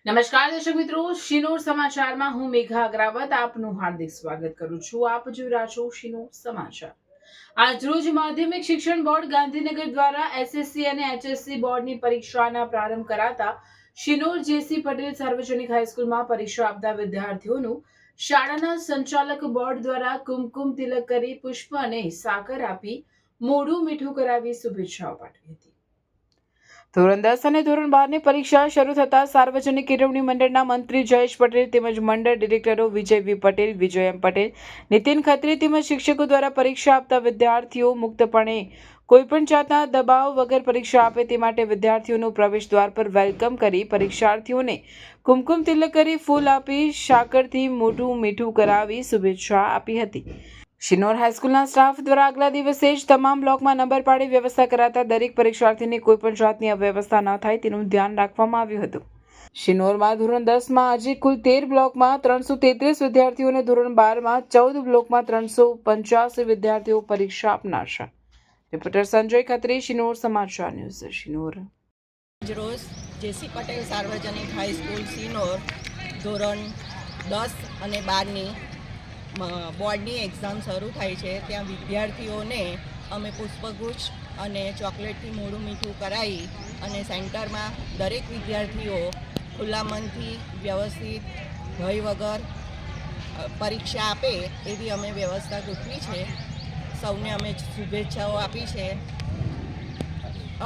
નમસ્કાર દર્શક મિત્રો, શિનોર સમાચારમાં હું મેઘા અગ્રાવત આપનું હાર્દિક સ્વાગત કરું છું. આપ જોઈ રહ્યા છો શિનોર સમાચાર. આજરોજ માધ્યમિક શિક્ષણ બોર્ડ ગાંધીનગર દ્વારા એસએસસી અને એચએસસી બોર્ડની પરીક્ષાના પ્રારંભ કરાતા શિનોર જેસી પટેલ સાર્વજનિક હાઈસ્કૂલમાં પરીક્ષા આપતા વિદ્યાર્થીઓનું શાળાના સંચાલક બોર્ડ દ્વારા કુમકુમ તિલક કરી પુષ્પ અને સાકર આપી મોઢું મીઠું કરાવી શુભેચ્છાઓ પાઠવી હતી. ધોરણ 10 અને ધોરણ 12ની પરીક્ષા શરૂ થતા સાર્વજનિક કેળવણી મંડળના મંત્રી જયેશ પટેલ તેમજ મંડળ ડિરેક્ટરો વિજય વી પટેલ, વિજય એમ પટેલ, નીતિન ખત્રી તેમજ શિક્ષકો દ્વારા પરીક્ષા આપતા વિદ્યાર્થીઓ મુક્તપણે કોઈપણ જાતના દબાવ વગર પરીક્ષા આપે તે માટે વિદ્યાર્થીઓનું પ્રવેશ દ્વાર પર વેલકમ કરી પરીક્ષાર્થીઓને કુમકુમ તિલક કરી ફૂલ આપી સાકરથી મોઢું મીઠું કરાવી શુભેચ્છા આપી હતી. શિનોર હાઈસ્કૂલના સ્ટાફ દ્વારા આગલા દિવસે જ તમામ બ્લોકમાં નંબર પાડી વ્યવસ્થા કરાતા દરેક પરીક્ષાર્થીને કોઈપણ જાતની અવ્યવસ્થા ન થાય તેનું ધ્યાન રાખવામાં આવ્યું હતું. શિનોરમાં ધોરણ 10માં આજે કુલ 13 બ્લોકમાં 333 વિદ્યાર્થીઓ અને ધોરણ 12માં 14 બ્લોકમાં 385 વિદ્યાર્થીઓ પરીક્ષા આપનાર છે. રિપોર્ટર સંજય ખત્રી, શિનોર સમાચાર ન્યૂઝ, શિનોર. રોજ જેસી પટેલ સાર્વજનિક હાઈસ્કૂલ શિનોર ધોરણ 10 અને 12ની બોર્ડની એક્ઝામ શરૂ થાય છે. ત્યાં વિદ્યાર્થીઓને અમે પુષ્પગુચ્છ અને ચોકલેટથી મોઢું મીઠું કરાવી અને સેન્ટરમાં દરેક વિદ્યાર્થીઓ ખુલ્લા મનથી વ્યવસ્થિત ભય વગર પરીક્ષા આપે એવી અમે વ્યવસ્થા ગોઠવી છે. સૌને અમે શુભેચ્છાઓ આપી છે.